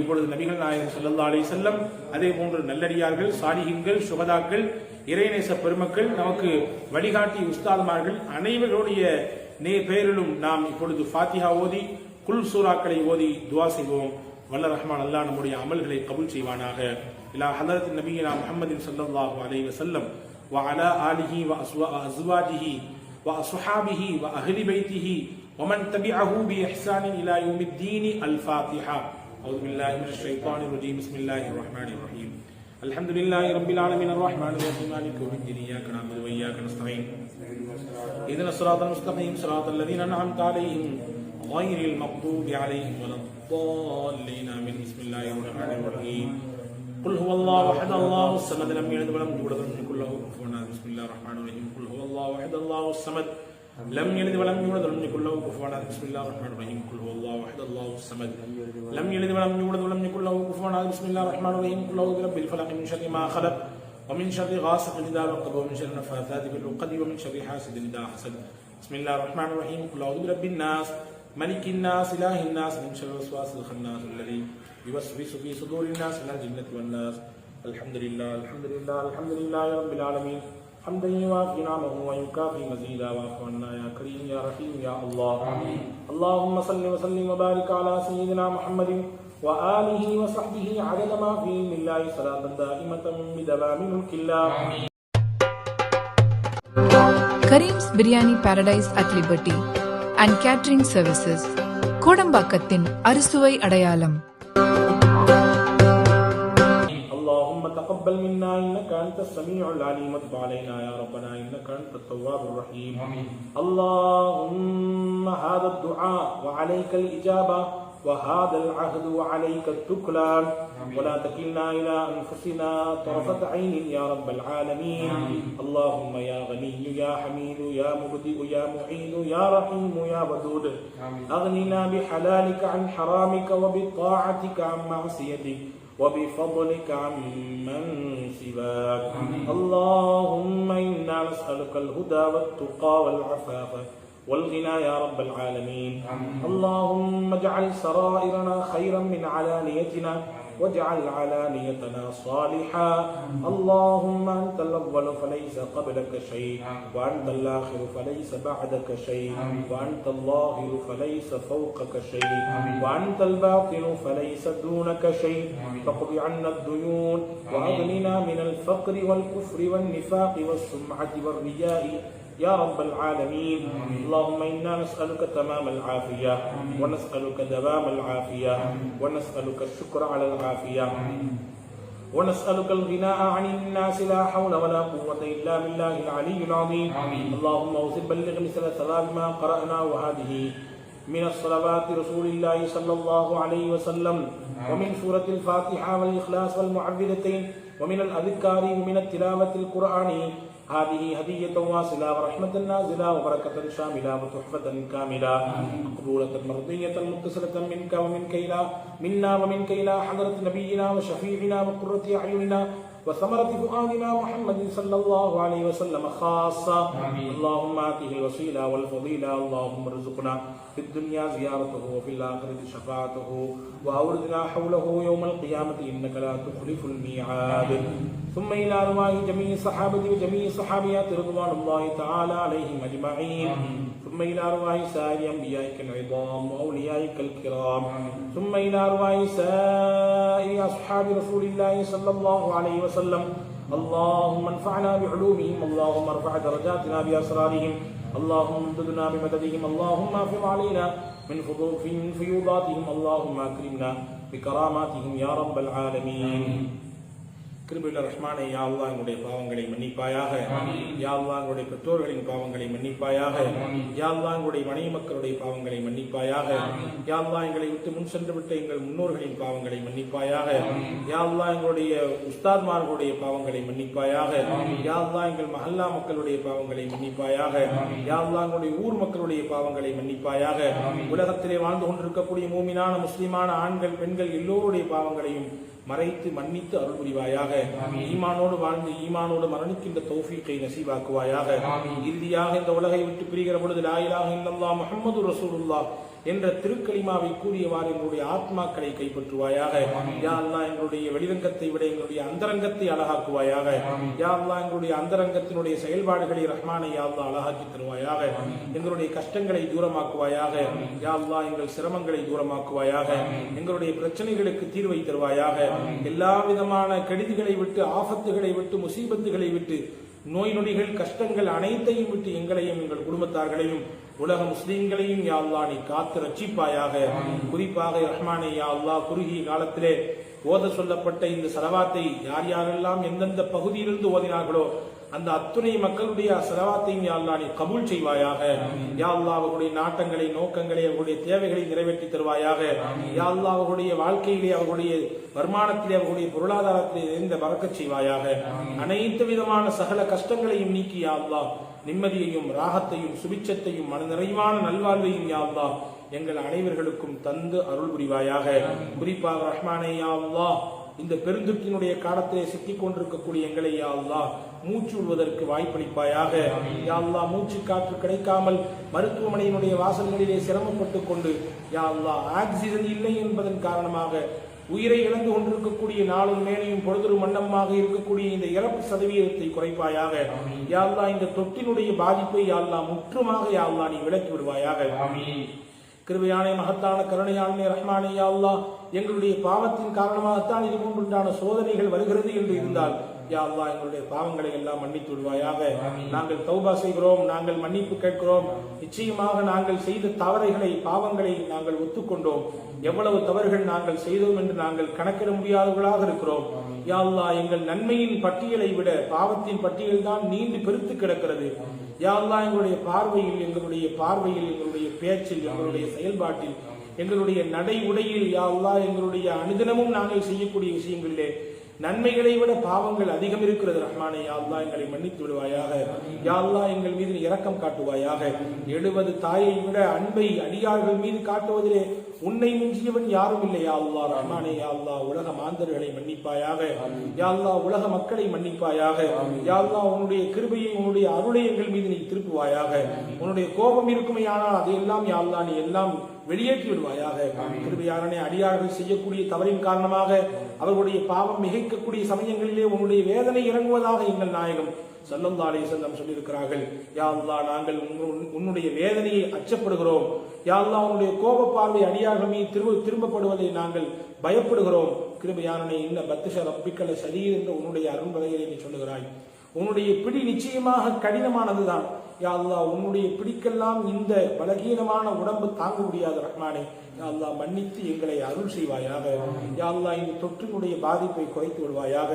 இப்பொழுது நபிகள் நாயகம் ஸல்லல்லாஹு அலைஹி வஸல்லம், அதே போன்று நல்லடியார்கள், சாலிஹீன்கள், சுஹதாக்கள், இறைநேச பெருமக்கள், நமக்கு வழிகாட்டி உஸ்தாதுமார்கள் அனைவருடைய பெயரிலும் நாம் இப்பொழுது ஃபாத்திஹா ஓதி குல் சூராக்களை ஓதி துவா செய்வோம். வல்ல ரஹ்மான் அல்லாஹ் நம்முடைய அமல்களை கபூல் செய்வானாக. இலா ஹதரத் நபியினா முஹம்மதின் ஸல்லல்லாஹு அலைஹி வஸல்லம் வ அலா ஆலிஹி வ அஸ்வாஜிஹி வ அஸ்ஹாபிஹி வ அஹ்லி பைத்திஹி வ மன் தபிஅஹு பி இஹ்சானின் இலா யௌமித்தீன். அல் ஃபாத்திஹா. அஊது பில்லாஹி மினஷ் ஷைத்தானிர் ரஜீம். பிஸ்மில்லாஹிர் ரஹ்மானிர் ரஹீம். அல்ஹம்துலில்லாஹி ரப்பில் ஆலமீன் அர்ரஹ்மானிர் ரஹீம் மாலிகி யௌமித்தீன். இய்யாக நஅபுது வ இய்யாக நஸ்தஈன். இஹ்தினஸ் ஸிராத்தல் முஸ்தகீம் ஸிராத்தல் லதீன அன்அம்த அலைஹிம் غير المغضوب عليهم ولا الضالين. آمين. بسم الله الرحمن الرحيم. قل هو الله احد الله الصمد لم يلد ولم يولد ولم يكن له كفوا احد. بسم الله الرحمن الرحيم. قل هو الله احد الله الصمد لم يلد ولم يولد ولم يكن له كفوا احد. بسم الله الرحمن الرحيم. قل هو الله احد الله الصمد لم يلد ولم يولد ولم يكن له كفوا احد. بسم الله الرحمن الرحيم. قل اعوذ برب الفلق من شر ما خلق ومن شر غاسق اذا وقب ومن شر النفاثات في العقد ومن شر حاسد اذا حسد. بسم الله الرحمن الرحيم. قل اعوذ برب الناس ملك الناس إله الناس من شر الوسواس الخناس الذي يوسوس في صدور الناس من الجنة والناس. الحمد لله الحمد لله الحمد لله رب العالمين حمدا يوافي نعمه ويكافي مزيدا. واعف عنا يا كريم يا رحيم يا الله. اللهم صل وسلم وبارك على سيدنا محمد وآله وصحبه عدد ما في علم الله صلاة دائمة بدوام ملك الله. Kareem's Biryani Paradise at Liberty and Catering Services, கோடம்பாக்கத்தின் அறுசுவை அடையாளம். اللهم تقبل منا انك انت السميع العليم وتب علينا يا ربنا انك انت التواب الرحيم. اللهم هذا الدعاء وعليك الاجابه وهذا العهد وعليك التكلان ولا تكلنا إلى أنفسنا طرفة عين يا رب العالمين. اللهم يا غني يا حميد يا مبدئ يا معيد يا رحيم يا ودود أغننا بحلالك عن حرامك وبطاعتك عن معصيتك وبفضلك عن من سواك. اللهم إنا نسألك الهدى والتقى والعفاف والغنى يا رب العالمين. اللهم اجعل سرائرنا خيرا من علانيتنا واجعل علانيتنا صالحا. اللهم أنت الأول فليس قبلك شيء وأنت الآخر فليس بعدك شيء وأنت الظاهر فليس فوقك شيء وأنت الباطن فليس دونك شيء. فاقض عنا الديون وأغننا من الفقر والكفر والنفاق والسمعة والرياء يا رب العالمين. اللهم إنا نسألك تمام العافية ونسألك دوام العافية ونسألك الشكر على العافية ونسألك الغناء عن الناس لا حول ولا قوة إلا بالله العلي العظيم. اللهم اوصل بلغ مثل ثواب ما قرأنا وهذه من الصلوات رسول الله صلى الله عليه وسلم ومن سورة الفاتحة والإخلاص والمعوذتين ومن الأذكار ومن التلاوة القرآن. هذه هدية واصلة ورحمة نازلة وبركة شاملة وتحفة كاملة مقبولة مرضية متصلة منك ومنك إلى منا ومنك إلى حضرة نبينا وشفيعنا وقرة أعيننا وثمرة فؤادنا محمد صلى الله عليه وسلم خاصة. اللهم آته الوسيلة والفضيلة. اللهم ارزقنا في الدنيا زيارته وفي الآخرة شفاعته وأوردنا حوله يوم القيامة إنك لا تخلف الميعاد. ثم إلى أرواح جميع الصحابة وجميع الصحابيات رضوان الله تعالى عليهم أجمعين. ثم إلى أرواح سائر أنبيائك العظام وأوليائك الكرام. ثم إلى أرواح سائر أصحاب رسول الله صلى الله عليه وسلم. اللهم انفعنا بعلومهم. اللهم ارفع درجاتنا بأسرارهم. اللهم امددنا بمددهم. اللهم افض علينا من فيوضاتهم. اللهم أكرمنا بكراماتهم يا رب العالمين. கிருபையுள்ள ரஹ்மானே, யா அல்லாஹ் எங்களுடைய பாவங்களை மன்னிப்பாயாக. யா அல்லாஹ் எங்களுடைய பெற்றோர்களின் பாவங்களை மன்னிப்பாயாக. யா அல்லாஹ் எங்களுடைய மனைவி மக்களுடைய பாவங்களை மன்னிப்பாயாக. யா அல்லாஹ் எங்களை விட்டு முன் சென்று விட்ட எங்கள் முன்னோர்களின் பாவங்களை மன்னிப்பாயாக. யா அல்லாஹ் எங்களுடைய உஸ்தாத்மார்களுடைய பாவங்களை மன்னிப்பாயாக. யா அல்லாஹ் எங்கள் மஹல்லா மக்களுடைய பாவங்களை மன்னிப்பாயாக. யா அல்லாஹ் எங்களுடைய ஊர் மக்களுடைய பாவங்களை மன்னிப்பாயாக. உலகத்திலே வாழ்ந்து கொண்டிருக்கக்கூடிய மூமினான முஸ்லிமான ஆண்கள் பெண்கள் எல்லோருடைய பாவங்களையும் மறைத்து மன்னித்து அருள் புரிவாயாக. ஈமானோடு வாழ்ந்து ஈமானோடு மரணிக்கின்ற தௌஃபீக்கை நசீபாக்குவாயாக. இறுதியாக இந்த உலகை விட்டு பிரிகிற பொழுது லா இலாஹ இல்லல்லாஹ் முஹம்மது ரசூலுல்லாஹ் என்ற திருக்கலிமாவை கூறியவாறு எங்களுடைய ஆத்மாக்களை கைப்பற்றுவாயாக. யா அல்லாஹ் எங்களுடைய வெளிரங்கத்தை விட எங்களுடைய அந்தரங்கத்தை அழகாக்குவாயாக. யா அல்லாஹ் எங்களுடைய அந்தரங்கத்தினுடைய செயல்பாடுகளை ரஹ்மானை யா அல்லாஹ் அழகாக்கி தருவாயாக. எங்களுடைய கஷ்டங்களை தூரமாக்குவாயாக. யா அல்லாஹ் எங்கள் சிரமங்களை தூரமாக்குவாயாக. எங்களுடைய பிரச்சனைகளுக்கு தீர்வை தருவாயாக. எல்லா விதமான கெடுதிகளை விட்டு, ஆபத்துகளை விட்டு, முசீபத்துகளை விட்டு, நோய் நொடிகள் கஷ்டங்கள் அனைத்தையும் விட்டு எங்களையும் எங்கள் குடும்பத்தார்களையும் உலக முஸ்லீம்களையும் யா அல்லாஹ் நீ காத்து ரட்சிப்பாயாக. குறிப்பாக ரஹ்மானே யா அல்லாஹ் குறுகிய காலத்திலே ஓத சொல்லப்பட்ட இந்த ஸலவாத்தை யார் யாரெல்லாம் எந்தெந்த பகுதியிலிருந்து ஓதினார்களோ அந்த அத்துணை மக்களுடைய ஸலவாத்தையும் யா அல்லாஹ் நீ கபூல் செய்வாயாக. யா அல்லாஹ் அவர்களுடைய நாட்டங்களை, நோக்கங்களை, அவர்களுடைய தேவைகளை நிறைவேற்றி தருவாயாக. யா அல்லாஹ் அவர்களுடைய வாழ்க்கையிலே, அவர்களுடைய வருமானத்திலே, அவர்களுடைய பொருளாதாரத்திலே நிறைந்த பரக்கத் செய்வாயாக. அனைத்து விதமான சகல கஷ்டங்களையும் நீக்கி யா அல்லாஹ் நிம்மதியையும் ராகத்தையும் சுபிச்சத்தையும் மன நிறைவான நல்வாழ்வையும் யா அல்லாஹ் எங்கள் அனைவர்களுக்கும் தந்து அருள் புரிவாயாக. குறிப்பாக ரஹ்மானே யா அல்லாஹ் இந்த பெருந்தொற்றினுடைய காலத்திலே சிக்கிக் கொண்டிருக்கக்கூடிய எங்களை யா அல்லாஹ் மூச்சு விடுவதற்கு வாய்ப்பளிப்பாயாக. யா அல்லாஹ் மூச்சு காற்று கிடைக்காமல் மருத்துவமனையினுடைய வாசல்களிலே சிரமப்பட்டுக் கொண்டு யா அல்லாஹ் ஆக்சிஜன் இல்லை என்பதன் காரணமாக உயிரை இழந்து கொண்டிருக்கக்கூடிய நாளும் மேலையும் பொழுதொரு மன்னமாக இருக்கக்கூடிய இந்த இறப்பு சதவீதத்தை குறைப்பாயாக. யா அல்லாஹ் இந்த தொற்றினுடைய பாதிப்பை யா அல்லாஹ் முற்றுமாக யா அல்லாஹ் நீ விலக்கி விடுவாயாக. கிருபையானே மகத்தான கருணையானே ரஹ்மானே யா அல்லாஹ் எங்களுடைய பாவத்தின் காரணமாகத்தான் இது போன்றுண்டான சோதனைகள் வருகிறது என்று இருந்தால் யா அல்லாஹ் எங்களுடைய பாவங்களை எல்லாம் மன்னித்து விடுவாயாக. நாங்கள் தௌபா செய்கிறோம், நாங்கள் மன்னிப்பு கேட்கிறோம். நிச்சயமாக நாங்கள் செய்த தவறுகளை, பாவங்களை நாங்கள் ஒத்துக்கொண்டோம். எவ்வளவு தவறுகள் நாங்கள் செய்தோம் என்று நாங்கள் கணக்கிட முடியாதவர்களாக இருக்கிறோம். யா அல்லாஹ் எங்கள் நன்மையின் பட்டியலை விட பாவத்தின் பட்டியல் தான் நீண்டு பெருத்து கிடக்கிறது. யா அல்லாஹ் எங்களுடைய பார்வையில், எங்களுடைய பேச்சில், எங்களுடைய செயல்பாட்டில், எங்களுடைய நடை உடையில் யா அல்லாஹ் எங்களுடைய அனுதினமும் நாங்கள் செய்யக்கூடிய விஷயங்களிலே நன்மைகளை விட பாவங்கள் அதிகம் இருக்கிறது. ரஹ்மானே யா அல்லாஹ் எங்களை மன்னித்து விடுவாயாக. யா அல்லாஹ் எங்கள் மீது இரக்கம் காட்டுவாயாக. 70 தாயை விட அன்பை அடியார்கள் மீது காட்டுவதிலே உன்னை மிஞ்சியவன் யாரும் இல்லை. யா அல்லாஹ் ரஹ்மானே யா அல்லாஹ் உலக மாந்தர்களை மன்னிப்பாயாக. யா அல்லாஹ் உலக மக்களை மன்னிப்பாயாக. யா அல்லாஹ் உன்னுடைய கிருபையை, உன்னுடைய அருளை எங்கள் மீது நீ திருப்புவாயாக. உன்னுடைய கோபம் இருக்குமே ஆனால் அதையெல்லாம் யா அல்லாஹ் நீ எல்லாம் வெளியேற்றி விடுவாயாக. கிருபையாளனே அடியார்கள் செய்யக்கூடிய தவறின் காரணமாக அவர்களுடைய பாவம் மிகைக்கக்கூடிய சமயங்களிலே உன்னுடைய வேதனை இறங்குவதாக எங்கள் நாயகம் ஸல்லல்லாஹு அலைஹி வஸல்லம் சொல்லியிருக்கிறார்கள். யா அல்லாஹ் நாங்கள் உன்னுடைய வேதனையை அச்சப்படுகிறோம். யா அல்லாஹ் உன்னுடைய கோப பார்வை அடியார்கள் மீது திரும்பப்படுவதை நாங்கள் பயப்படுகிறோம். கிருபையாளனே இன்ன பத்ஷ ரப்பிக்கல ஷதீத் என்ற உன்னுடைய அருண்வரையை நீ சொல்லுகிறாய். உன்னுடைய பிடி நிச்சயமாக கடினமானதுதான். யா அல்லாஹ் உன்னுடைய பிடிக்கெல்லாம் இந்த பலகீனமான உடம்பு தாங்க முடியாது. ரஹ்மானே யா அல்லாஹ் மன்னித்து எங்களை அருள் செய்வாயாக. யா அல்லாஹ் இந்த தொற்றினுடைய பாதிப்பை குறைத்து விடுவாயாக.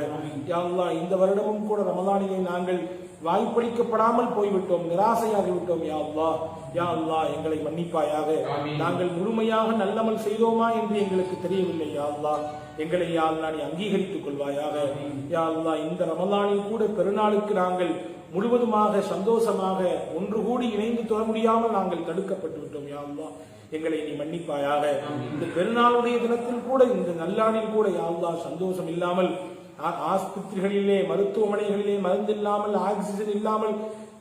யா அல்லாஹ் இந்த வருடமும் கூட ரமலானிலே நாங்கள் வாய்ப்பளிக்கப்படாமல் போய்விட்டோம், நிராசையாகிவிட்டோம். யா அல்லாஹ் யா அல்லாஹ் எங்களை மன்னிப்பாயாக. நாங்கள் முழுமையாக நல்லமல் செய்தோமா என்று எங்களுக்கு தெரியவில்லை. யா அல்லாஹ் எங்களை யா அல்லாஹ் நீ அங்கீகரித்துக் கொள்வாயாக. யா அல்லாஹ் இந்த ரமலானில் கூட பெருநாளுக்கு நாங்கள் முழுவதுமாக சந்தோஷமாக ஒன்று கூடி இணைந்து தொழ முடியாமல் நாங்கள் தடுக்கப்பட்டு விட்டோம். யா அல்லாஹ் எங்களை நீ மன்னிப்பாயாக. இந்த பெருநாளுடைய தினத்தில் கூட, இந்த நல்லாளில் கூட யா அல்லாஹ் சந்தோஷம் இல்லாமல், ஆஸ்பத்திரிகளிலே, மருத்துவமனைகளிலே மருந்து இல்லாமல், ஆக்சிஜன் இல்லாமல்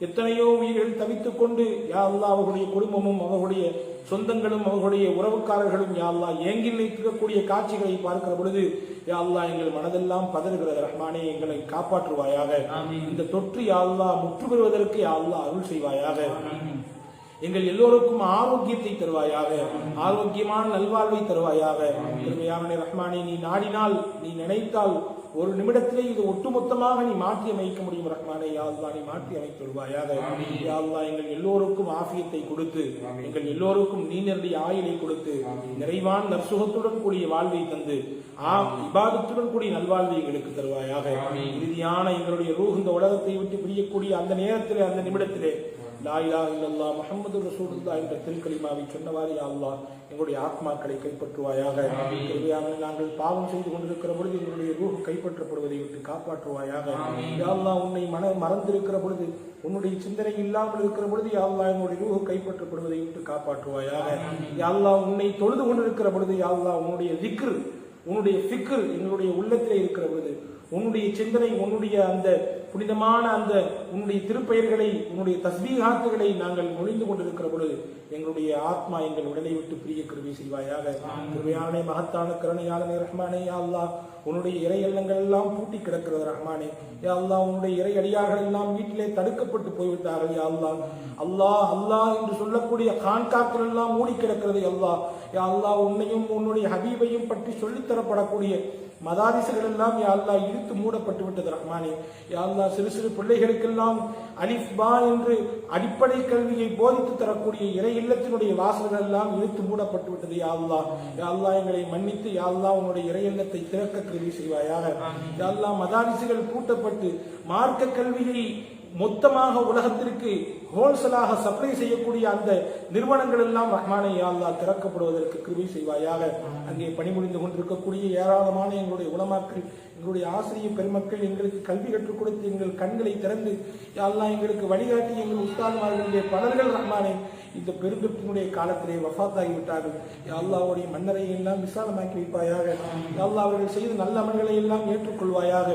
எத்தனையோ உயிர்கள் தவித்துக் கொண்டு யா அல்லாஹ் அவர்களுடைய குடும்பமும், அவர்களுடைய சொந்தங்களும், அவர்களுடைய உறவுக்காரர்களும் யா அல்லாஹ் ஏங்கி நிற்கக்கூடிய காட்சிகளை பார்க்கிற பொழுது யா அல்லாஹ் எங்கள் மனதெல்லாம் பதறுகிறது. ரஹ்மானே எங்களை காப்பாற்றுவாயாக. இந்த தொற்று யா அல்லாஹ் முற்று பெறுவதற்கு யா அல்லாஹ் அருள் செய்வாயாக. எங்கள் எல்லோருக்கும் ஆரோக்கியத்தை தருவாயாக. ஆரோக்கியமான நல்வாழ்வை தருவாயாக. கிருபையானே ரஹ்மானே நீ நாடினால், நீ நினைத்தால் ஒரு நிமிடத்திலே இது ஒட்டுமொத்தமாக நீ மாற்றி அமைக்க முடியும். ரஹ்மானே யா அல்லாஹ் நீ மாற்றி அமைத்து விடுவாயாக. யா அல்லாஹ் எங்கள் எல்லோருக்கும் ஆஃபியத்தை கொடுத்து, எங்கள் எல்லோருக்கும் நீண்ட ஆயுளை கொடுத்து, நிறைவான நற்சுகத்துடன் கூடிய வாழ்வை தந்து, இபாதத்துடன் கூடிய நல்வாழ்வை எங்களுக்கு தருவாயாக. இறுதியான எங்களுடைய ரூஹ் இந்த உலகத்தை விட்டு பிரியக்கூடிய அந்த நேரத்திலே, அந்த நிமிடத்திலே லா இலாஹ இல்லல்லாஹ் முஹம்மது ரசூலுல்லாஹ் என்ற திருக்கலிமாவை சொன்னவாறு யா அல்லாஹ் எங்களுடைய ஆத்மாக்களை கைப்பற்றுவாயாக. நாங்கள் பாவம் செய்து கொண்டிருக்கிற பொழுது எங்களுடைய ரூஹ் கைப்பற்றப்படுவதை விட்டு காப்பாற்றுவாயாக. யா அல்லாஹ் உன்னை மறந்திருக்கிற பொழுது, உன்னுடைய சிந்தனை இல்லாமல் இருக்கிற பொழுது யா அல்லாஹ் எங்களுடைய ரூஹ் கைப்பற்றப்படுவதை விட்டு காப்பாற்றுவாயாக. யா அல்லாஹ் உன்னை தொழுது கொண்டிருக்கிற பொழுது யா அல்லாஹ் உன்னுடைய திக்ர், உன்னுடைய ஃபிக்ர் எங்களுடைய உள்ளத்திலே இருக்கிற பொழுது, உன்னுடைய சிந்தனை, உன்னுடைய அந்த புனிதமான அந்த உன்னுடைய திருப்பெயர்களை, உன்னுடைய தஸ்பீஹாத்துகளை நாங்கள் மொழிந்து கொண்டிருக்கிற பொழுது எங்களுடைய ஆத்மா எங்கள் உடலை விட்டு பிரிய கிருபை செய்வாயாக. கிருபையானே, மகத்தான கருணையாளனே, ரஹ்மானே, யா அல்லாஹ் உன்னுடைய இறை எண்ணங்கள் எல்லாம் பூட்டி கிடக்கிறது ரஹ்மானே. யா அல்லாஹ் உன்னுடைய இறை அடியார்கள் எல்லாம் வீட்டிலே தடுக்கப்பட்டு போய்விட்டார்கள். யா அல்லாஹ், அல்லாஹ் அல்லாஹ் என்று சொல்லக்கூடிய கான்காக்கள் எல்லாம் மூடி கிடக்கிறது. அல்லாஹ், யா அல்லாஹ் உன்னையும் உன்னுடைய ஹபீபையும் பற்றி சொல்லித்தரப்படக்கூடிய மதாரிசுகள் எல்லாம் யா அல்லாஹ் இழுத்து மூடப்பட்டு விட்டது ரஹ்மானே. யா அல்லாஹ் சிறு சிறு பிள்ளைகளுக்கெல்லாம் அலிஃப் பா என்று அடிப்படை கல்வியை போதித்து தரக்கூடிய இறை இல்லத்தினுடைய வாசல்கள் எல்லாம் இழுத்து மூடப்பட்டு விட்டது. யா அல்லாஹ், யா அல்லாஹ் எங்களை மன்னித்து யா அல்லாஹ் உன்னுடைய இறை இல்லத்தை திறக்க கிருபை செய்வாயாக. யா அல்லாஹ் மதாரிசுகள் பூட்டப்பட்டு மார்க்க கல்வியை மொத்தமாக உலகத்திற்கு ஹோல்சேலாக சப்ளை செய்யக்கூடிய அந்த நிறுவனங்கள் எல்லாம் ரஹ்மானே யா அல்லாஹ் திறக்கப்படுவதற்கு கிருபை செய்வாயாக. அங்கே பணிபுரிந்து கொண்டிருக்கக்கூடிய ஏராளமான எங்களுடைய உலமாக்கள், எங்களுடைய ஆசிரியர் பெருமக்கள் எங்களுக்கு கல்வி கற்றுக் கொடுத்து எங்கள் கண்களை திறந்து யா அல்லாஹ் எங்களுக்கு வழிகாட்டி எங்கள் உஸ்தாதுமார்களுடைய பலர்கள் ரஹ்மானே இந்த பெருந்தொற்றினுடைய காலத்திலே வஃபாத்தாகிவிட்டார்கள். யா அல்லாஹ்வுடைய மன்னரையை எல்லாம் விசாலமாக்கி வைப்பாயாக. யா அல்லாஹ் அவர்கள் செய்த நல்ல அமல்களை எல்லாம் ஏற்றுக்கொள்வாயாக.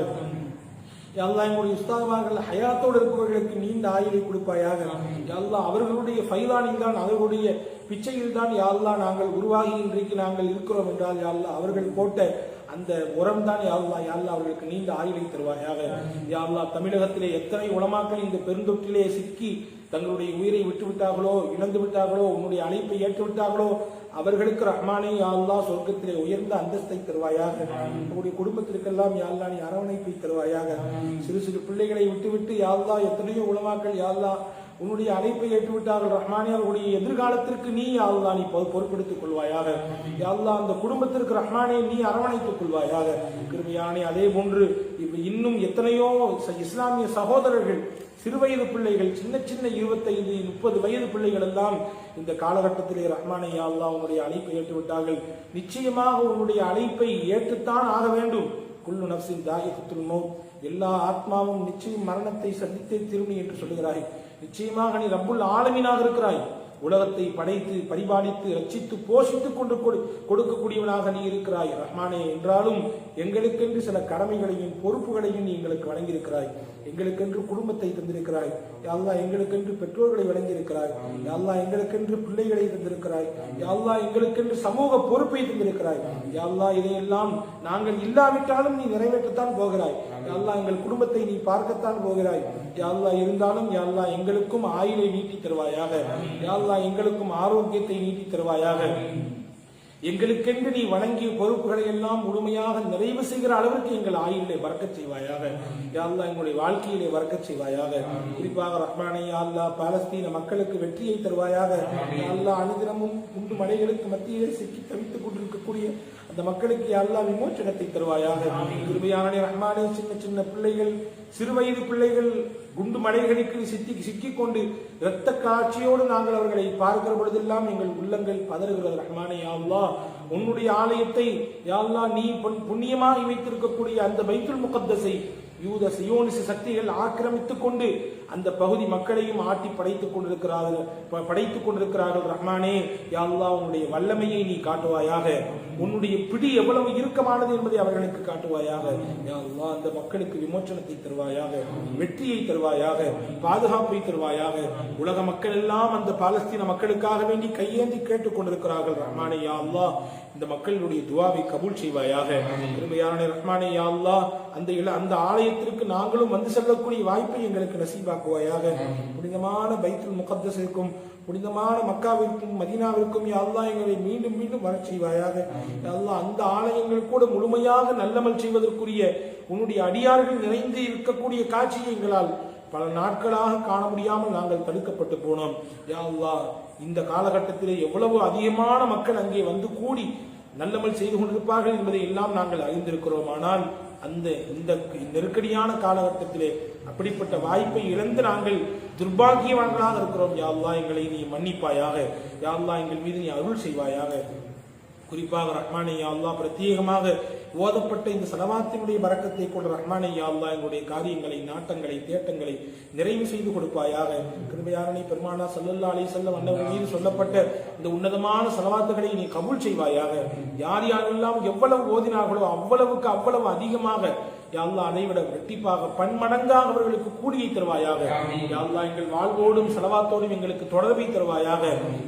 யா அல்லாஹ் எங்களுடைய உஸ்தாதுமார்கள் ஹயாத்தோடு இருப்பவர்களுக்கு நீண்ட ஆயுளை கொடுப்பாயாக. யா அல்லாஹ் அவர்களுடைய ஃபைலானில் தான், அவர்களுடைய பிச்சையில் தான் யா அல்லாஹ் நாங்கள் உருவாகி இன்றைக்கு நாங்கள் இருக்கிறோம் என்றால் யா அல்லாஹ் அவர்கள் போட்ட அந்த உரம் தான் யா அல்லாஹ், யா அல்லாஹ் அவர்களுக்கு நீண்ட ஆயுளை தருவாயாக. யா அல்லாஹ் தமிழகத்திலே எத்தனை உலமாக்கள் இந்த பெருந்தொற்றிலே சிக்கி தங்களுடைய உயிரை விட்டுவிட்டார்களோ, இழந்து விட்டார்களோ, உன்னுடைய அழைப்பை ஏற்றுவிட்டார்களோ அவர்களுக்கு ரஹ்மானே யா அல்லாஹ் சொர்க்கத்திலே உயர்ந்த அந்தஸ்தை தருவாயாக. நம்முடைய குடும்பத்திற்கெல்லாம் யா அல்லாஹ் நீ அரவணைப்பை தருவாயாக. சிறு சிறு பிள்ளைகளை விட்டுவிட்டு யா அல்லாஹ் எத்தனையோ உலமாக்கள் யா அல்லாஹ் உன்னுடைய அழைப்பை ஏற்றுவிட்டார்கள் ரஹ்மானே, அவருடைய எதிர்காலத்திற்கு நீ யா அல்லாஹ் நீ பொறுப்பெடுத்துக் கொள்வாயாக. யா அல்லாஹ் அந்த குடும்பத்திற்கு ரஹ்மானே நீ அரவணைத்துக் கொள்வாயாக. கிருபையானே, அதே போன்று இன்னும் எத்தனையோ இஸ்லாமிய சகோதரர்கள், சிறுவயது பிள்ளைகள், சின்ன சின்ன 25, 30 வயது பிள்ளைகள் எல்லாம் இந்த காலகட்டத்திலே ரஹ்மானே யா அல்லாஹ் உன்னுடைய அழைப்பை ஏற்றுவிட்டார்கள். நிச்சயமாக உன்னுடைய அழைப்பை ஏற்றுத்தான் ஆக வேண்டும். குல்லு நஃப்ஸின் தாயிகத்துல் மௌத், எல்லா ஆத்மாவும் நிச்சயம் மரணத்தை சந்தித்தே திரும்பி என்று சொல்லுகிறாய். நிச்சயமாக நீ ரப்புல் ஆலமீனாக இருக்கிறாய். உலகத்தை படைத்து பரிபாலித்து ரட்சித்து போஷித்துக் கொண்டு கொடுக்கக்கூடியவனாக நீ இருக்கிறாய் ரஹ்மானே. என்றாலும் எங்களுக்கென்று சில கடமைகளையும் பொறுப்புகளையும் நீ எங்களுக்கு வழங்கியிருக்கிறாய். எங்களுக்கென்று குடும்பத்தை தந்திருக்கிறாய் யா அல்லாஹ், எங்களுக்கென்று பெற்றோர்களை வழங்கியிருக்கிறாய் யா அல்லாஹ், எங்களுக்கென்று பிள்ளைகளை தந்திருக்கிறாய் யா அல்லாஹ், எங்களுக்கென்று சமூக பொறுப்பை தந்திருக்கிறாய் யா அல்லாஹ். இதையெல்லாம் நாங்கள் இல்லாவிட்டாலும் நீ நிறைவேற்றத்தான் போகிறாய் யா அல்லாஹ். எங்கள் குடும்பத்தை நீ பார்க்கத்தான் போகிறாய் யா அல்லாஹ். இருந்தாலும் யா அல்லாஹ் எங்களுக்கும் ஆயுளை நீட்டி தருவாயாக யா அல்லாஹ், எங்களுக்கும் ஆரோக்கியத்தை நீட்டி தருவாயாக. எங்களுக்கென்று நீ வழங்கிய பொறுப்புகளை எல்லாம் முழுமையாக நிறைவு செய்கிற அளவிற்கு எங்கள் ஆயுளிலே வரக்கச் செய்வாயாக யா அல்லாஹ். எங்களுடைய வாழ்க்கையிலே வரக்கச் செய்வாயாக. குறிப்பாக ரஹ்மானே யா அல்லாஹ், பாலஸ்தீன மக்களுக்கு வெற்றியை தருவாயாக யா அல்லாஹ். அனுதினமும் குண்டு மலைகளுக்கு மத்தியிலே சிக்கி தவித்துக் கொண்டிருக்கக்கூடிய அந்த மக்களுக்கு யா அல்லாஹ் விமோச்சனத்தை தருவாயாக. கிருபையானே ரஹ்மானே, சின்ன சின்ன பிள்ளைகள், சிறுவயது பிள்ளைகள் குண்டு மலைகளுக்கு சிக்கிக் கொண்டு இரத்த காட்சியோடு நாங்கள் அவர்களை பார்க்கிற பொழுதெல்லாம் எங்கள் உள்ளங்கள் பதறுகிறது ரஹ்மானே யா அல்லாஹ். உன்னுடைய ஆலயத்தை யா அல்லாஹ் நீ புண்ணியமாக வைத்திருக்கக்கூடிய அந்த பைத்துல் முகத்தஸை யூத சியோனிச சக்திகள் ஆக்கிரமித்துக் கொண்டு அந்த பகுதி மக்களையும் ஆட்டி படைத்துக் கொண்டிருக்கிறார்கள் ரஹ்மானே யா அல்லாஹ். உன்னுடைய வல்லமையை நீ காட்டுவாயாக. உன்னுடைய பிடி எவ்வளவு இறுக்கமானது என்பதை அவர்களுக்கு காட்டுவாயாக யா அல்லாஹ். அந்த மக்களுக்கு விமோச்சனத்தை தருவாயாக, வெற்றியை தருவாயாக, பாதுகாப்பை தருவாயாக. உலக மக்கள் எல்லாம் அந்த பாலஸ்தீன மக்களுக்காக வேண்டி கையேந்தி கேட்டுக் கொண்டிருக்கிறார்கள் ரஹ்மானே யா அல்லாஹ். இந்த மக்களுடைய துஆவை கபூல் செய்வாயாக. கிருபையான ரஹ்மானே யா அல்லாஹ். அந்த ஆலயத்திற்கு நாங்களும் வந்து செல்லக்கூடிய வாய்ப்பை எங்களுக்கு நசீபாக்குவாயாக. புனிதமான பைத்துல் முகத்தஸிற்கும் புனிதமான மக்காவிற்கும் மதீனாவிற்கும் யா அல்லாஹ் எங்களை மீண்டும் மீண்டும் வரச் செய்வாயாக யா அல்லாஹ். அந்த ஆலயங்கள் கூட முழுமையாக நல்லமல் செய்வதற்குரிய உன்னுடைய அடியார்கள் நிறைந்து இருக்கக்கூடிய காட்சியை எங்களால் பல நாட்களாக காண முடியாமல் நாங்கள் தடுக்கப்பட்டு போனோம் யா அல்லாஹ். இந்த காலகட்டத்திலே எவ்வளவு அதிகமான மக்கள் அங்கே வந்து கூடி நல்லமல் செய்து கொண்டிருப்பார்கள் என்பதை எல்லாம் நாங்கள் அறிந்திருக்கிறோம். ஆனால் இந்த நெருக்கடியான காலகட்டத்திலே அப்படிப்பட்ட வாய்ப்பை இழந்து நாங்கள் துர்பாகியவான்களாக இருக்கிறோம் யா அல்லாஹ். எங்களை நீ மன்னிப்பாயாக யா அல்லாஹ். எங்கள் மீது நீ அருள் செய்வாயாக. குறிப்பாக ரஹ்மானே யா அல்லாஹ் பிரத்யேகமாக ஓதப்பட்ட இந்த ஸலவாத்தினுடைய பரக்கத்தை கொண்ட ரஹ்மானே யா அல்லாஹ் எங்களுடைய காரியங்களை, நாட்டங்களை, தேட்டங்களை நிறைவு செய்து கொடுப்பாயாக. கிருபையாளனே பெருமானா ஸல்லல்லாஹு அலைஹி வஸல்லம் அன்னவர் மீது சொல்லப்பட்ட இந்த உன்னதமான ஸலவாத்துகளை நீ கபூல் செய்வாயாக. யார் யாரெல்லாம் எவ்வளவு ஓதினார்களோ அவ்வளவுக்கு அவ்வளவு அதிகமாக யா அல்லாஹ் அதைவிட இரட்டிப்பாக பன்மடங்காக அவர்களுக்கு கூலியை தருவாயாக. யா அல்லாஹ் எங்கள் வாழ்வோடும் ஸலவாத்தோடும் எங்களுக்கு தொடர்பை தருவாயாக.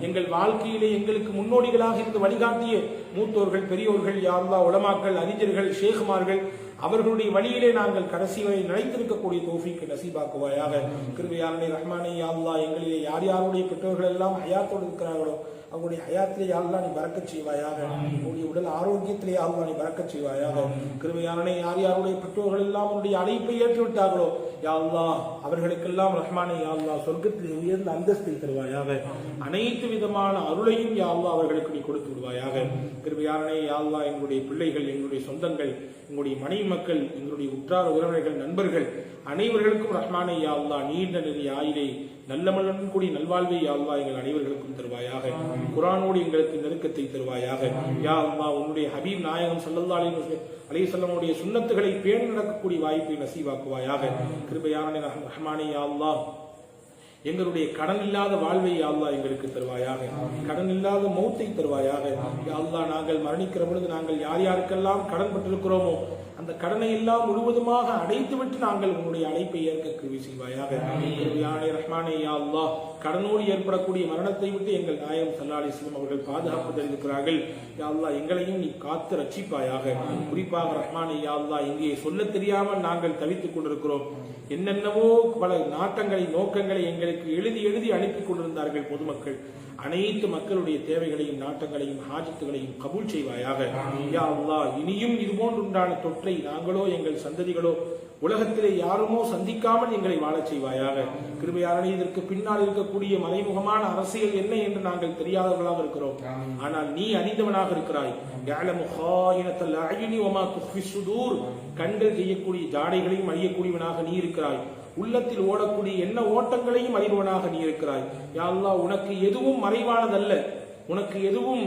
எங்கள் வாழ்க்கையிலே எங்களுக்கு முன்னோடிகளாக இருந்து வழிகாட்டிய மூத்தோர்கள், பெரியோர்கள், யா அல்லாஹ் உலமாக்கள், அறிஞர்கள், ஷேகுமார்கள் அவர்களுடைய வழியிலே நாங்கள் கடைசி வரை நிலைத்திருக்கக்கூடிய தௌஃபீக் நசீபாக்குவாயாக. கிருபையாளனே ரஹ்மானே யா அல்லாஹ் எங்களிலே யார் யாருடைய பெற்றோர்கள் எல்லாம் ஹயாத்தோடு இருக்கிறார்களோ அவங்களுடைய ஹயாத்திலே யா அல்லாஹ் நீ பரக்கத் செய்வாயாக. அவருடைய உடல் ஆரோக்கியத்திலே யா அல்லாஹ் நீ பரக்கத் செய்வாயாக. கிருபையாளனே யார் யாருடைய பெற்றோர்கள் எல்லாம் அவருடைய அழைப்பை ஏற்றுவிட்டார்களோ யா அல்லாஹ் அவர்களுக்கெல்லாம் ரஹ்மானே யா அல்லாஹ் சொர்க்கத்தில் உயர்ந்த அந்தஸ்தை தருவாயாக. அனைத்து விதமான அருளையும் யா அல்லாஹ் அவர்களுக்கு நீ கொடுத்து விடுவாயாக. கிருபையாளனே யா அல்லாஹ் எங்களுடைய பிள்ளைகள், எங்களுடைய சொந்தங்கள், எங்களுடைய மனைவி மக்கள், எங்களுடைய உற்றார உறவினர்கள், நண்பர்கள் அனைவர்களுக்கும் ரஹ்மானே யா அல்லாஹ் நீண்ட நெறிய ஆயிலை, நல்லமலுடன் கூடிய நல்வாழ்வை யா அல்லாஹ் எங்கள் அனைவர்களுக்கும் தருவாயாக. குர்ஆனோடு எங்களுக்கு நெருக்கத்தை தருவாயாக. யா அல்லாஹ் உன்னுடைய ஹபீப் நாயகம் ஸல்லல்லாஹு அலைஹி வஸல்லமுடைய சுன்னத்துகளை பேணி நடக்கக்கூடிய வாய்ப்பை நசீவாக்குவாயாக. கிருபையாளனே ரஹ்மானே யா அல்லாஹ் எங்களுடைய கடன் இல்லாத வாழ்வை யா அல்லாஹ் எங்களுக்கு தருவாயாக. கடன் இல்லாத மௌத்தை தருவாயாக. யா அல்லாஹ் நாங்கள் மரணிக்கிற பொழுது நாங்கள் யார் யாருக்கெல்லாம் கடன் பட்டிருக்கிறோமோ அந்த கடனை எல்லாம் முழுவதுமாக அடைத்துவிட்டு நாங்கள் உன்னுடைய அழைப்பை ஏற்க கிருபை செய்வாயாக. ரஹ்மானே யா அல்லாஹ் கடனோடு ஏற்படக்கூடிய மரணத்தை விட்டு எங்கள் நாயகம் ஸல்லல்லாஹு அலைஹி வஸல்லம் அவர்கள் பாதுகாப்பு தருகிறார்கள். யா அல்லாஹ் எங்களையும் நீ காத்து ரட்சிப்பாயாக. குறிப்பாக ரஹ்மானே யா அல்லாஹ் இங்கே சொல்ல தெரியாமல் நாங்கள் தவித்துக் கொண்டிருக்கிறோம். என்னென்னவோ பல நாட்டங்களை, நோக்கங்களை எங்களுக்கு எழுதி எழுதி அனுப்பி கொண்டிருந்தார்கள் பொதுமக்கள். அனைத்து மக்களுடைய தேவைகளையும், நாட்டங்களையும், ஹாஜத்துகளையும் கபூல் செய்வாயாக. யா அல்லாஹ் இனியும் இதுபோன்றுண்டான தொற்றை நாங்களோ எங்கள் சந்ததிகளோ உலகத்திலே யாருமோ சந்திக்காமல் எங்களை வாழச் செய்வாயாக. கிருபையாளனே இதற்கு பின்னால் இருக்கக்கூடிய மறைமுகமான அரசியல் என்ன என்று நாங்கள் தெரியாதவர்களாக இருக்கிறோம். ஆனால் நீ அறிந்தவனாக இருக்கிறாய். கண்கள் செய்யக்கூடிய ஜாடைகளையும் அறியக்கூடியவனாக நீ இருக்கிறாய். உள்ளத்தில் ஓடக்கூடிய என்ன ஓட்டங்களையும் அறிபவனாக நீ இருக்கிறாய். யா அல்லாஹ் உனக்கு எதுவும் மறைவானதல்ல, உனக்கு எதுவும்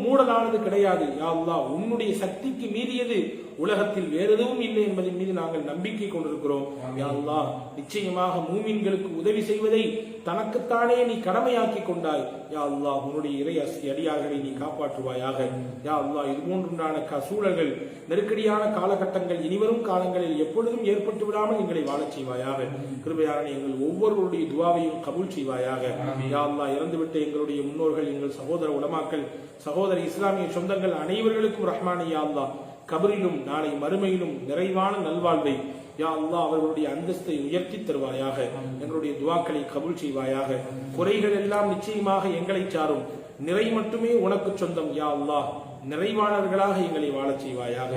மூடலானது கிடையாது. யா அல்லாஹ் உன்னுடைய சக்திக்கு மீறியது உலகத்தில் வேறு எதுவும் இல்லை என்பதன் மீது நாங்கள் நம்பிக்கை கொண்டிருக்கிறோம். யா அல்லாஹ் நிச்சயமாக மூமின்களுக்கு உதவி செய்வதை தனக்குத்தானே நீ கடமையாக்கி கொண்டாய். யா அல்லாஹ் உன்னுடைய இறை அடியார்களை நீ காப்பாற்றுவாயாக. யா அல்லாஹ் இது போன்றுண்டான சூழல்கள், நெருக்கடியான காலகட்டங்கள் இனிவரும் காலங்களில் எப்பொழுதும் ஏற்பட்டு விடாமல் எங்களை வாழச் செய்வாயாக. கிருபையாளனே எங்கள் ஒவ்வொருவருடைய துஆவையும் கபூல் செய்வாயாக. யா அல்லாஹ் இறந்துவிட்ட எங்களுடைய முன்னோர்கள், எங்கள் சகோதர உலமாக்கள், சகோதர இஸ்லாமிய சொந்தங்கள் அனைவர்களுக்கும் ரஹ்மானே யா அல்லாஹ் கபரிலும் நாளை மறுமையிலும் நிறைவான நல்வாழ்வை யா அல்லாஹ் அவர்களுடைய அந்தஸ்தை உயர்த்தி தருவாயாக. எங்களுடைய துஆக்களை கபூல் செய்வாயாக. குறைகள் எல்லாம் நிச்சயமாக எங்களை சாரும், நிறை மட்டுமே உனக்கு சொந்தம். யா அல்லாஹ் நிறைவானவர்களாக எங்களை வாழச் செய்வாயாக.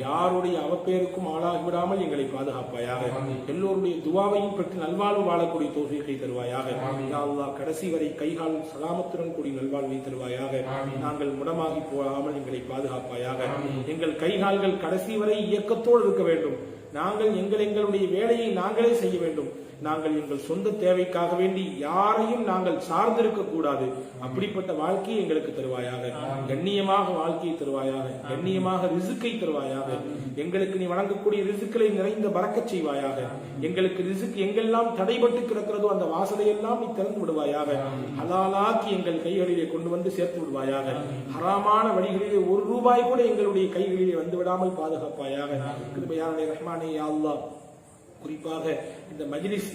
யாருடைய அவப்பேருக்கும் ஆளாகிவிடாமல் எங்களை பாதுகாப்பாயாக. எல்லோருடைய துஆவையும் பெற்று நல்வாழ்வு வாழக்கூடிய தௌஃபீகை தருவாயாக. யா அல்லாஹ் கடைசி வரை கைகால் சலாமத்துடன் கூடிய நல்வாழ்வை தருவாயாக. நாங்கள் முடமாகி போகாமல் எங்களை பாதுகாப்பாயாக. எங்கள் கைகால்கள் கடைசி வரை இயக்கத்தோடு இருக்க வேண்டும். நாங்கள் எங்களுடைய வேலையை நாங்களே செய்ய வேண்டும். நாங்கள் எங்கள் சொந்த தேவைக்காக வேண்டி யாரையும் நாங்கள் சார்ந்திருக்க கூடாது. அப்படிப்பட்ட வாழ்க்கையை எங்களுக்கு தருவாயாக. கண்ணியமாக வாழ்க்கையை தருவாயாக. கண்ணியமாக ரிசுக்கை தருவாயாக. எங்களுக்கு நீ வழங்கக்கூடிய ரிசுக்களை நிறைந்த பரக்கச் செய்வாயாக. எங்களுக்கு ரிசுக் எங்கெல்லாம் தடைபட்டு கிடக்கிறதோ அந்த வாசலையெல்லாம் நீ திறந்து விடுவாயாக. ஹலாலாக்கி எங்கள் கைகளிலே கொண்டு வந்து சேர்த்து விடுவாயாக. ஹராமான வழிகளிலே ஒரு ரூபாய் கூட எங்களுடைய கைகளிலே வந்து விடாமல் பாதுகாப்பாயாக. கிருபையாளனே ரஹ்மானே யா அல்லாஹ் குறிப்பாக இந்த மஜ்லிஸ்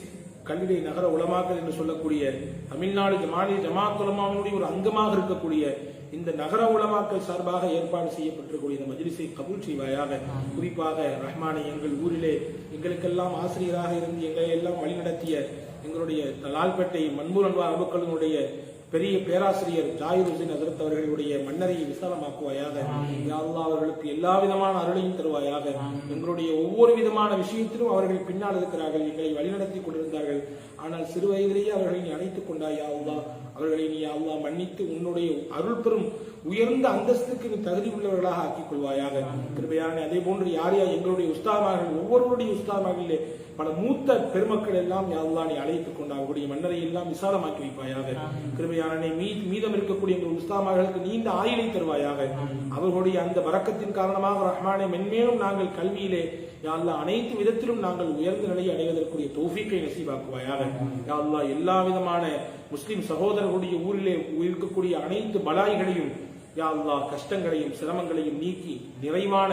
கல்விடை நகர உலமாக்கள் என்று சொல்லக்கூடிய தமிழ்நாடு ஜமாத் உலமாவினுடைய ஒரு அங்கமாக இருக்கக்கூடிய இந்த நகர உலமாக்கள் சார்பாக ஏற்பாடு செய்யப்பட்டிருக்கூடிய இந்த மஜ்லிஸை கபூல் செய்வாயாக. குறிப்பாக ரஹ்மானே எங்கள் ஊரிலே எங்களுக்கெல்லாம் ஆசிரியராக இருந்து எங்களை எல்லாம் வழிநடத்திய எங்களுடைய லால்பேட்டை மன்மூர் அன்வார் அபுக்களினுடைய பெரிய பேராசிரியர் ஜாயிர் ஹுசைன் ஹஜ்ரத் அவர்களுடைய மன்னரையை விசாலமாக்குவாயாக. யா அல்லாஹ் அவர்களுக்கு எல்லா விதமான அருளையும் தருவாயாக. எங்களுடைய ஒவ்வொரு விதமான விஷயத்திலும் அவர்கள் பின்னால் இருக்கிறார்கள், எங்களை வழிநடத்தி கொண்டிருந்தார்கள். ஆனால் சிறு வயதிலேயே அவர்களை நீ அணைத்துக் கொண்டாய். யா அல்லாஹ் அவர்களை நீ அல்லாஹ் மன்னித்து உன்னுடைய அருள் பெறும் உயர்ந்த அந்தஸ்துக்கு நீ தகுதி உள்ளவர்களாக ஆக்கிக் கொள்வாயாக. கிருபையான அதே போன்று யார் யார் எங்களுடைய உஸ்தாமார்கள் ஒவ்வொருவருடைய உஸ்தாமார்களிலே பல மூத்த பெருமக்கள் எல்லாம் அல்லாஹ் நீ அழைத்துக் கொண்டு அவருடைய மன்னரை எல்லாம் விசாலமாக்கி வைப்பாயாக. கிருபையான மீதம் இருக்கக்கூடிய எங்கள் உஸ்தாமார்களுக்கு நீண்ட ஆயுளை தருவாயாக. அவர்களுடைய அந்த வரக்கத்தின் காரணமாக ரஹ்மானே மென்மேலும் நாங்கள் கல்வியிலே யா அல்லாஹ் அனைத்து விதத்திலும் நாங்கள் உயர்ந்த நிலையை அடைவதற்குரிய தௌஃபீக்கை நசீபாக்குவாயாக. யா அல்லாஹ் எல்லா விதமான முஸ்லிம் சகோதரர்களுடைய ஊரிலே இருக்கக்கூடிய அனைத்து பலாய்களையும் யா அல்லாஹ் கஷ்டங்களையும் சிரமங்களையும் நீக்கி நிறைவான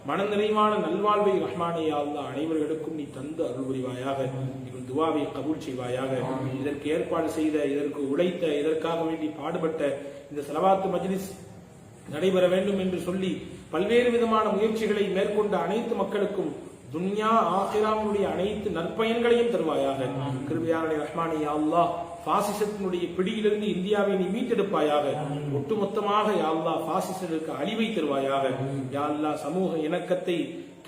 மனநிறைவான நல்வாழ்வை ரஹ்மானே யா அல்லாஹ் அனைவர்களுக்கும் நீ தந்து அருள் புரிவாயாக. எங்கள் துவாவை கபூல் செய்வாயாக. இதற்கு ஏற்பாடு செய்த, இதற்கு உழைத்த, இதற்காக வேண்டி பாடுபட்ட இந்த ஸலவாத்து மஜ்லிஸ் நடைபெற வேண்டும் என்று சொல்லி பல்வேறு விதமான முயற்சிகளை மேற்கொண்ட அனைத்து மக்களுக்கும் துன்யா ஆகிராவுடைய அனைத்து நற்பயன்களையும் தருவாயாக. கிருபையான ரஹ்மானே யா அல்லாஹ் பாசிசத்தினுடைய பிடியிலிருந்து இந்தியாவை நீ மீட்டெடுப்பாயாக. ஒட்டுமொத்தமாக யா அல்லாஹ் பாசிசத்திற்கு அழிவை தருவாயாக. யா அல்லாஹ் சமூக இணக்கத்தை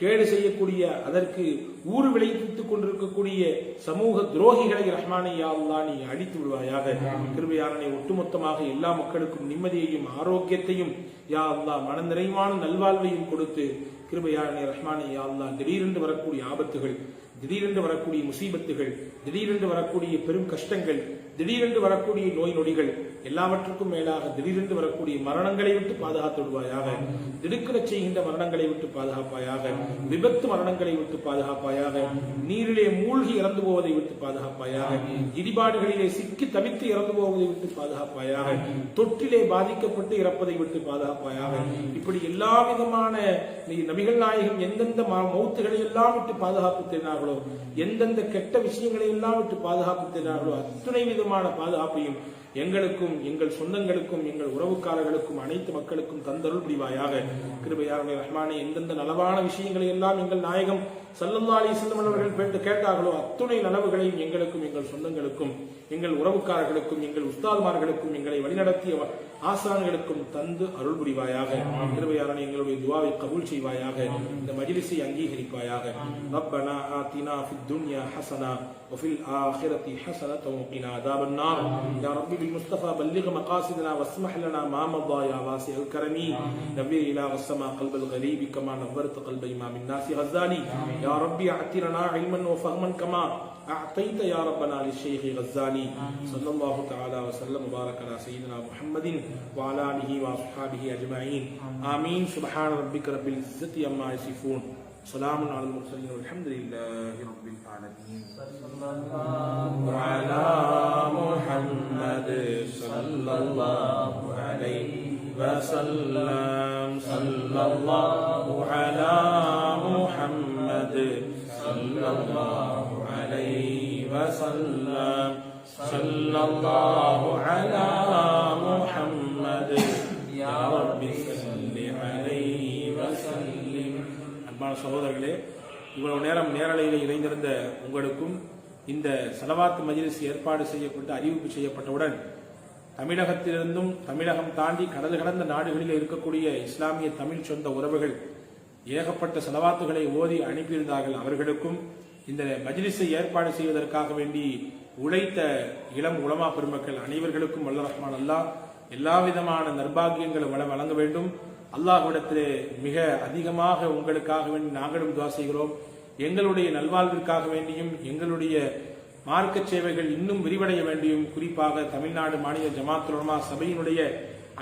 கேடு செய்யக்கூடிய, அதற்கு ஊறு விளைவித்துக் கொண்டிருக்கக்கூடிய சமூக துரோகிகளை ரஹ்மானே யா அல்லாஹ் நீ அழித்து விடுவாயாக. கிருபையாளனை ஒட்டுமொத்தமாக எல்லா மக்களுக்கும் நிம்மதியையும் ஆரோக்கியத்தையும் யா அல்லாஹ் மன நிறைவான நல்வாழ்வையும் கொடுத்து கிருபையாளனை ரஹ்மானே யா அல்லாஹ் திடீரென்று வரக்கூடிய ஆபத்துகள், திடீரென்று வரக்கூடிய முசீபத்துகள், திடீரென்று வரக்கூடிய பெரும் கஷ்டங்கள், திடீரென்று வரக்கூடிய நோய் நொடிகள், எல்லாவற்றுக்கும் மேலாக திடீரென்று வரக்கூடிய மரணங்களை விட்டு பாதுகாத்து விடுவாயாக. திடுக்கிடச் செய்கின்ற மரணங்களை விட்டு பாதுகாப்பாயாக. விபத்து மரணங்களை விட்டு பாதுகாப்பாயாக. நீரிலே மூழ்கி இறந்து போவதை விட்டு பாதுகாப்பாயாக. இடிபாடுகளிலே சிக்கி தவித்து இறந்து போவதை விட்டு பாதுகாப்பாயாக. தொற்றிலே பாதிக்கப்பட்டு இறப்பதை விட்டு பாதுகாப்பாயாக. இப்படி எல்லா விதமான நபிகள் நாயகம் எந்தெந்த மௌத்துகளை எல்லாம் விட்டு பாதுகாப்பு தேடினார்களோ, எந்தெந்த கெட்ட விஷயங்களை எல்லாம் விட்டு பாதுகாப்பு தேடினார்களோ அத்துணை விதமான பாதுகாப்பையும் எங்களுக்கும் எங்கள் சொந்தங்களுக்கும் எங்கள் உறவுக்காரர்களுக்கும் அனைத்து மக்களுக்கும் தந்தருள் புரிவாயாக. கிருபையாளனே ரஹ்மானே எந்தெந்த நலவான விஷயங்களை எல்லாம் எங்கள் நாயகம் ஸல்லல்லாஹு அலைஹி வஸல்லம் அவர்கள் கேட்டார்களோ அத்துணை நலவுகளையும் எங்களுக்கும் எங்கள் சொந்தங்களுக்கும் எங்கள் உறவுக்காரர்களுக்கும் எங்கள் உஸ்தாதுமார்களுக்கும் எங்களை வழிநடத்திய ஆசான்களுக்கும் தந்து அருள் புரிவாயாக. கிருபையாளனே எங்களுடைய துஆவை கபூல் செய்வாயாக. இந்த மஜ்லிஸை அங்கீகரிப்பாயாக. ரப்பனா ஆத்தினா ஃபித் துன்யா ஹஸனா வஃபில் ஆখিরাতি ஹஸனத்தன் வகினா அஸாபன் நார். யா ரப்பி பில் முஸ்தஃபா பல்லிக் மகாசிதனா வஸ்மஹ் லனா மா மضى யா வாசிஉல் கரமி. நவ்விர் இலா வஸ்ஸமா கல்பல் கலீபி கமா நவ்வர்த கல்ப இமாம் الناس غزالي. يا ربي اعطنا علما وفهما كما اعطيت يا ربنا للشيخ غزالي. صلى الله تعالى وسلم وبارك على سيدنا محمد وعلى اله واصحابه اجمعين. آمين. سبحان ربك رب العزة عما يصفون. سلام على المرسلين والحمد لله رب العالمين. صلى الله على محمد صلى الله عليه وسلم. صلى الله على محمد صلى الله عليه وسلم. صلى الله على محمد يا رب صل عليه وسلم. அன்பான சகோதரர்களே, இவ்வளவு நேரம் நேரலையில் இணைந்திருந்த உங்களுக்கும் இந்த ஸலவாத் மஜ்லிஸ் ஏற்பாடு செய்யப்பட்டு அறிவிப்பு செய்யப்பட்டவுடன் தமிழகத்திலிருந்தும் தமிழகம் தாண்டி கடல் கடந்த நாடுகளில் இருக்கக்கூடிய இஸ்லாமிய தமிழ் சொந்த உறவுகள் ஏகப்பட்ட ஸலவாத்துகளை ஓதி அனுப்பியிருந்தார்கள். அவர்களுக்கும் இந்த மஜ்லிஸை ஏற்பாடு செய்வதற்காக வேண்டி உழைத்த இளம் உலமா பெருமக்கள் அனைவர்களுக்கும் வல்ல ரஹ்மான் அல்லாஹ் எல்லா விதமான நற்பாகியங்களை வழங்க வேண்டும். அல்லாஹ்விடத்திலே மிக அதிகமாக உங்களுக்காக வேண்டி நாங்களும் துஆ செய்கிறோம். எங்களுடைய நல்வாழ்விற்காக வேண்டியும் எங்களுடைய மார்க்க சேவைகள் இன்னும் விரிவடைய வேண்டியும், குறிப்பாக தமிழ்நாடு மாநில ஜமாத்துல் உலமா சபையினுடைய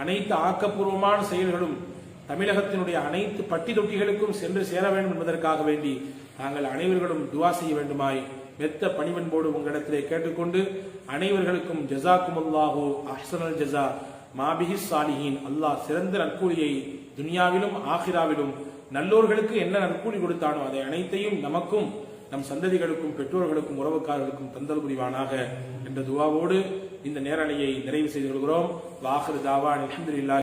அனைத்து ஆக்கப்பூர்வமான செயல்களும் தமிழகத்தினுடைய அனைத்து பட்டி தொட்டிகளுக்கும் சென்று சேர வேண்டும் என்பதற்காக வேண்டி நாங்கள் அனைவர்களும் துஆ செய்ய வேண்டுமாய் மெத்த பணிவன்போடு உங்களிடத்திலே கேட்டுக்கொண்டு அனைவர்களுக்கும் ஜஸாக்குமுல்லாஹு அஹ்ஸனல் ஜஸா மாபிஹி சாலிஹீன். அல்லாஹ் சிறந்த நற்கூலியை துனியாவிலும் ஆகிராவிலும் நல்லோர்களுக்கு என்ன நற்கூலி கொடுத்தானோ அதை அனைத்தையும் நமக்கும் நம் சந்ததிகளுக்கும் பெற்றோர்களுக்கும் உறவுக்காரர்களுக்கும் தந்தல் புரிவானாக என்ற துஆவோடு இந்த நேரலையை நிறைவு செய்து கொள்கிறோம். வாஹிரு தாவான் அல்ஹம்துலில்லாஹ்.